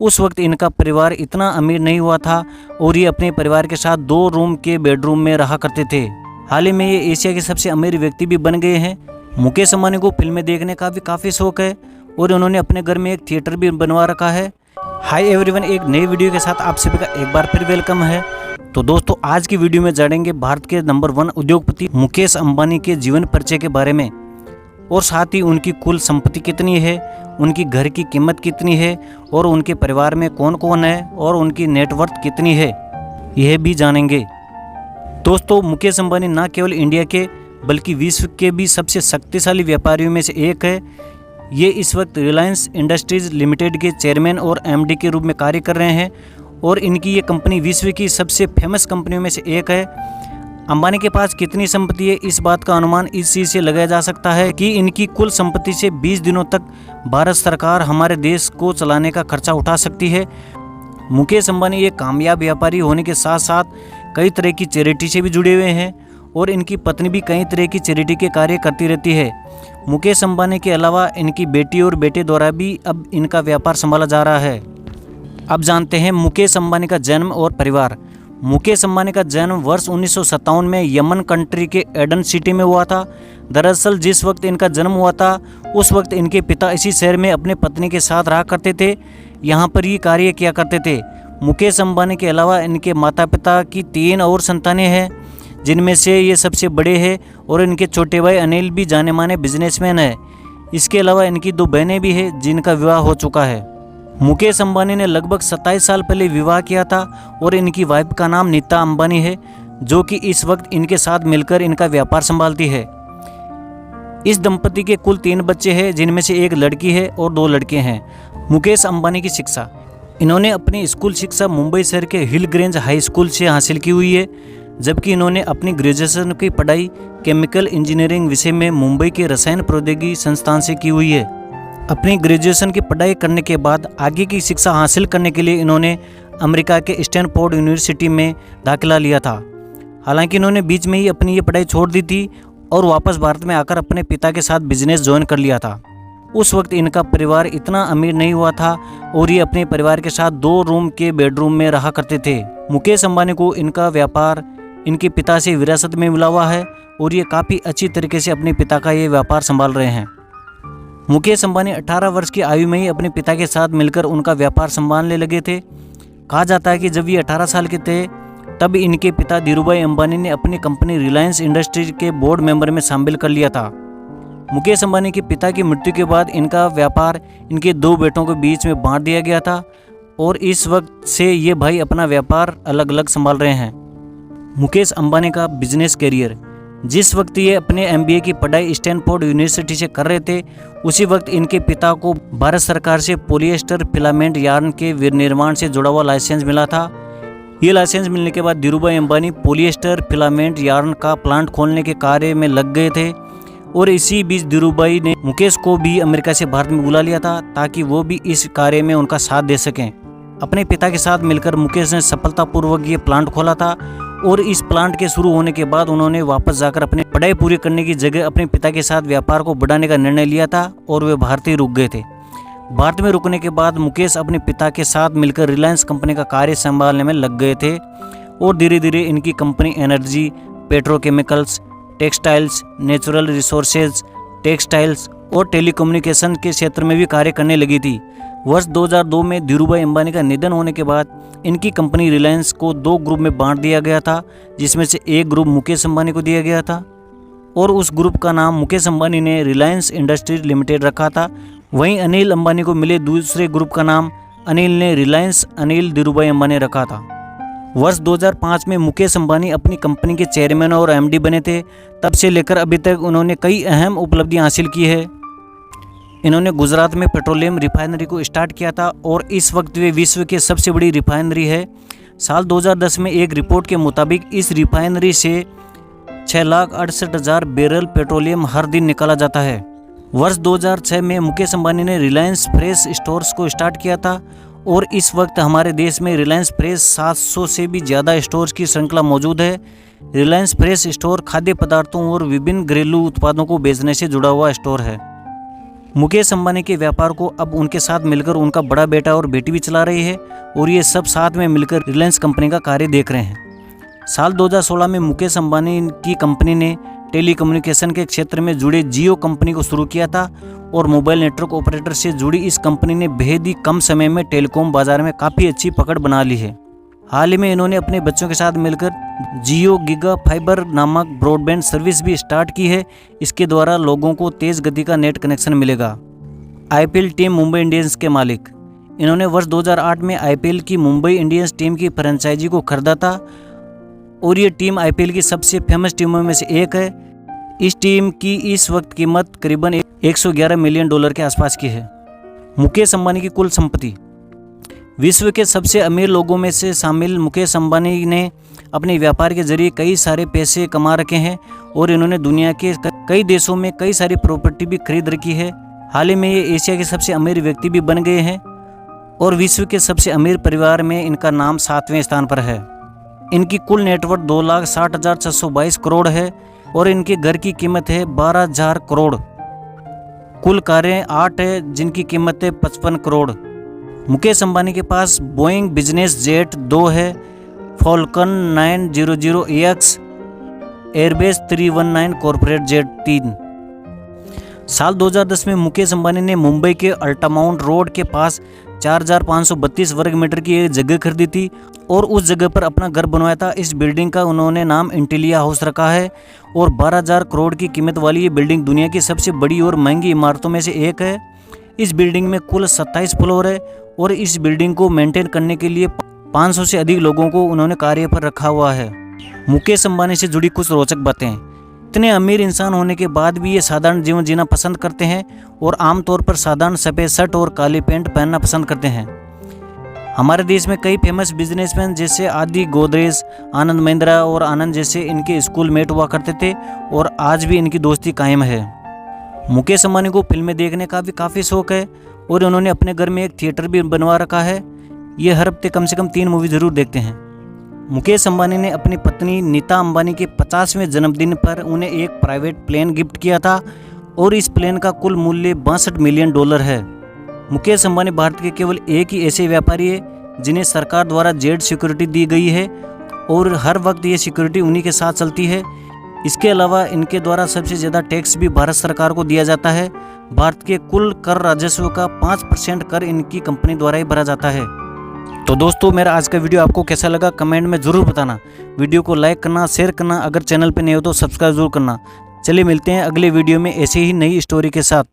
उस वक्त इनका परिवार इतना अमीर नहीं हुआ था और ये अपने परिवार के साथ 2 रूम के बेडरूम में रहा करते थे। हाल ही में ये एशिया के सबसे अमीर व्यक्ति भी बन गए हैं। मुकेश अंबानी को फिल्में देखने का भी काफ़ी शौक है और उन्होंने अपने घर में एक थिएटर भी बनवा रखा है। हाय एवरीवन, एक नई वीडियो के साथ आप सभी का एक बार फिर वेलकम है। तो दोस्तों, आज की वीडियो में जानेंगे भारत के नंबर 1 उद्योगपति मुकेश अंबानी के जीवन परिचय के बारे में और साथ ही उनकी कुल संपत्ति कितनी है, उनकी घर की कीमत कितनी है और उनके परिवार में कौन कौन है और उनकी नेटवर्थ कितनी है, यह भी जानेंगे। दोस्तों, मुकेश अंबानी न केवल इंडिया के बल्कि विश्व के भी सबसे शक्तिशाली व्यापारियों में से एक है। ये इस वक्त रिलायंस इंडस्ट्रीज लिमिटेड के चेयरमैन और एमडी के रूप में कार्य कर रहे हैं और इनकी ये कंपनी विश्व की सबसे फेमस कंपनियों में से एक है। अंबानी के पास कितनी संपत्ति है, इस बात का अनुमान इस चीज़ से लगाया जा सकता है कि इनकी कुल संपत्ति से 20 दिनों तक भारत सरकार हमारे देश को चलाने का खर्चा उठा सकती है। मुकेश अंबानी एक कामयाब व्यापारी होने के साथ साथ कई तरह की चैरिटी से भी जुड़े हुए हैं और इनकी पत्नी भी कई तरह की चैरिटी के कार्य करती रहती है। मुकेश अंबानी के अलावा इनकी बेटी और बेटे द्वारा भी अब इनका व्यापार संभाला जा रहा है। अब जानते हैं मुकेश अंबानी का जन्म और परिवार। मुकेश अंबानी का जन्म वर्ष 1957 में यमन कंट्री के एडन सिटी में हुआ था। दरअसल जिस वक्त इनका जन्म हुआ था उस वक्त इनके पिता इसी शहर में अपने पत्नी के साथ रहा करते थे, यहाँ पर ये कार्य किया करते थे। मुकेश अंबानी के अलावा इनके माता पिता की 3 और संतानें हैं, जिनमें से ये सबसे बड़े हैं और इनके छोटे भाई अनिल भी जाने माने बिजनेसमैन है। इसके अलावा इनकी 2 बहनें भी हैं जिनका विवाह हो चुका है। मुकेश अंबानी ने लगभग 27 साल पहले विवाह किया था और इनकी वाइफ का नाम नीता अंबानी है, जो कि इस वक्त इनके साथ मिलकर इनका व्यापार संभालती है। इस दंपति के कुल 3 बच्चे हैं, जिनमें से एक लड़की है और 2 लड़के हैं। मुकेश अंबानी की शिक्षा, इन्होंने अपनी स्कूल शिक्षा मुंबई शहर के हिल ग्रेंज हाई स्कूल से हासिल की हुई है, जबकि इन्होंने अपनी ग्रेजुएशन की पढ़ाई केमिकल इंजीनियरिंग विषय में मुंबई के रसायन प्रौद्योगिकी संस्थान से की हुई है। अपनी ग्रेजुएशन की पढ़ाई करने के बाद आगे की शिक्षा हासिल करने के लिए इन्होंने अमेरिका के स्टैनफोर्ड यूनिवर्सिटी में दाखिला लिया था। हालांकि इन्होंने बीच में ही अपनी ये पढ़ाई छोड़ दी थी और वापस भारत में आकर अपने पिता के साथ बिजनेस ज्वाइन कर लिया था। उस वक्त इनका परिवार इतना अमीर नहीं हुआ था और ये अपने परिवार के साथ 2 रूम के बेडरूम में रहा करते थे। मुकेश अंबानी को इनका व्यापार इनके पिता से विरासत में मिला हुआ है और ये काफ़ी अच्छी तरीके से अपने पिता का ये व्यापार संभाल रहे हैं। मुकेश अंबानी 18 वर्ष की आयु में ही अपने पिता के साथ मिलकर उनका व्यापार संभालने लगे थे। कहा जाता है कि जब ये 18 साल के थे तब इनके पिता धीरूभाई अंबानी ने अपनी कंपनी रिलायंस इंडस्ट्रीज के बोर्ड मेंबर में शामिल कर लिया था। मुकेश अंबानी के पिता की मृत्यु के बाद इनका व्यापार इनके 2 बेटों के बीच में बांट दिया गया था और इस वक्त से ये भाई अपना व्यापार अलग अलग संभाल रहे हैं। मुकेश अंबानी का बिजनेस करियर, जिस वक्त ये अपने MBA की पढ़ाई स्टैनफोर्ड यूनिवर्सिटी से कर रहे थे उसी वक्त इनके पिता को भारत सरकार से पॉलिएस्टर फिलामेंट यार्न के विनिर्माण से जुड़ा हुआ लाइसेंस मिला था। ये लाइसेंस मिलने के बाद Dhirubhai Ambani polyester filament yarn का प्लांट खोलने के कार्य में लग गए थे और इसी बीच धीरूभाई ने मुकेश को भी अमेरिका से भारत में बुला लिया था ताकि वो भी इस कार्य में उनका साथ दे सकें। अपने पिता के साथ मिलकर मुकेश ने सफलतापूर्वक ये प्लांट खोला था और इस प्लांट के शुरू होने के बाद उन्होंने वापस जाकर अपनी पढ़ाई पूरी करने की जगह अपने पिता के साथ व्यापार को बढ़ाने का निर्णय लिया था और वे भारत ही रुक गए थे। भारत में रुकने के बाद मुकेश अपने पिता के साथ मिलकर रिलायंस कंपनी का कार्य संभालने में लग गए थे और धीरे धीरे इनकी company energy, petrochemicals, textiles, natural resources, textiles और टेलीकम्युनिकेशन के क्षेत्र में भी कार्य करने लगी थी। वर्ष 2002 में धीरूभाई अंबानी का निधन होने के बाद इनकी कंपनी रिलायंस को 2 ग्रुप में बांट दिया गया था, जिसमें से एक ग्रुप मुकेश अंबानी को दिया गया था और उस ग्रुप का नाम मुकेश अंबानी ने रिलायंस इंडस्ट्रीज लिमिटेड रखा था। वहीं अनिल अंबानी को मिले दूसरे ग्रुप का नाम अनिल ने रिलायंस अनिल धीरूभाई अंबानी रखा था। वर्ष 2005 में मुकेश अंबानी अपनी कंपनी के चेयरमैन और MD बने थे। तब से लेकर अभी तक उन्होंने कई अहम उपलब्धियां हासिल की है। इन्होंने गुजरात में पेट्रोलियम रिफाइनरी को स्टार्ट किया था और इस वक्त वे विश्व के सबसे बड़ी रिफाइनरी है। साल 2010 में एक रिपोर्ट के मुताबिक इस रिफाइनरी से 6,68,000 बैरल पेट्रोलियम हर दिन निकाला जाता है। वर्ष 2006 में मुकेश अंबानी ने रिलायंस फ्रेश स्टोर्स को स्टार्ट किया था और इस वक्त हमारे देश में रिलायंस फ्रेश 700 से भी ज़्यादा स्टोर्स की श्रृंखला मौजूद है। रिलायंस फ्रेश स्टोर खाद्य पदार्थों और विभिन्न घरेलू उत्पादों को बेचने से जुड़ा हुआ स्टोर है। मुकेश अंबानी के व्यापार को अब उनके साथ मिलकर उनका बड़ा बेटा और बेटी भी चला रही है और ये सब साथ में मिलकर रिलायंस कंपनी का कार्य देख रहे हैं। साल 2016 में मुकेश अंबानी की कंपनी ने टेलीकम्युनिकेशन के क्षेत्र में जुड़े जियो कंपनी को शुरू किया था और मोबाइल नेटवर्क ऑपरेटर से जुड़ी इस कंपनी ने बेहद ही कम समय में टेलीकॉम बाजार में काफ़ी अच्छी पकड़ बना ली है। हाल ही में इन्होंने अपने बच्चों के साथ मिलकर जियो गीगा फाइबर नामक ब्रॉडबैंड सर्विस भी स्टार्ट की है। इसके द्वारा लोगों को तेज़ गति का नेट कनेक्शन मिलेगा। आईपीएल टीम मुंबई इंडियंस के मालिक, इन्होंने वर्ष 2008 में आईपीएल की मुंबई इंडियंस टीम की फ्रेंचाइजी को खरीदा था और ये टीम आईपीएल की सबसे फेमस टीमों में से एक है। इस टीम की इस वक्त कीमत करीबन $111 मिलियन के आसपास की है। मुकेश अंबानी की कुल संपत्ति। विश्व के सबसे अमीर लोगों में से शामिल मुकेश अंबानी ने अपने व्यापार के जरिए कई सारे पैसे कमा रखे हैं और इन्होंने दुनिया के कई देशों में कई सारी प्रॉपर्टी भी खरीद रखी है। हाल ही में ये एशिया के सबसे अमीर व्यक्ति भी बन गए हैं और विश्व के सबसे अमीर परिवार में इनका नाम 7वें स्थान पर है। इनकी कुल नेटवर्थ 2,60,622 करोड़ है और इनके घर की कीमत है 12,000 करोड़। कुल कारें 8 है जिनकी कीमत है 55 करोड़। मुकेश अंबानी के पास बोइंग बिजनेस जेट 2 है, Falcon 900EX, airbase 319 corporate jet 3। साल 2010 में मुकेश अंबानी ने मुंबई के अल्टामाउंट रोड के पास 4,532 वर्ग मीटर की एक जगह खरीदी थी और उस जगह पर अपना घर बनवाया था। इस बिल्डिंग का उन्होंने नाम इंटेलिया हाउस रखा है और 12,000 करोड़ की कीमत वाली ये बिल्डिंग दुनिया की सबसे बड़ी और महंगी इमारतों में से एक है। इस बिल्डिंग में कुल 27 फ्लोर है और इस बिल्डिंग को मेंटेन करने के लिए 500 से अधिक लोगों को उन्होंने कार्य पर रखा हुआ है। मुकेश अंबानी से जुड़ी कुछ रोचक बातें। इतने अमीर इंसान होने के बाद भी ये साधारण जीवन जीना पसंद करते हैं और आमतौर पर साधारण सफ़ेद शर्ट और काली पैंट पहनना पसंद करते हैं। हमारे देश में कई फेमस बिजनेसमैन जैसे आदि गोदरेज, आनंद महिंद्रा और आनंद जैसे इनके स्कूल मेट हुआ करते थे और आज भी इनकी दोस्ती कायम है। मुकेश अंबानी को फिल्में देखने का भी काफ़ी शौक है और उन्होंने अपने घर में एक थिएटर भी बनवा रखा है। ये हर हफ्ते कम से कम 3 मूवी ज़रूर देखते हैं। मुकेश अंबानी ने अपनी पत्नी नीता अंबानी के 50वें जन्मदिन पर उन्हें एक प्राइवेट प्लेन गिफ्ट किया था और इस प्लेन का कुल मूल्य $62 मिलियन है। मुकेश अंबानी भारत के केवल एक ही ऐसे व्यापारी है जिन्हें सरकार द्वारा जेड सिक्योरिटी दी गई है और हर वक्त ये सिक्योरिटी उन्हीं के साथ चलती है। इसके अलावा इनके द्वारा सबसे ज़्यादा टैक्स भी भारत सरकार को दिया जाता है। भारत के कुल कर राजस्व का 5% कर इनकी कंपनी द्वारा ही भरा जाता है। तो दोस्तों, मेरा आज का वीडियो आपको कैसा लगा कमेंट में ज़रूर बताना। वीडियो को लाइक करना, शेयर करना, अगर चैनल पर नए हो तो सब्सक्राइब जरूर करना। चलिए मिलते हैं अगले वीडियो में ऐसे ही नई स्टोरी के साथ।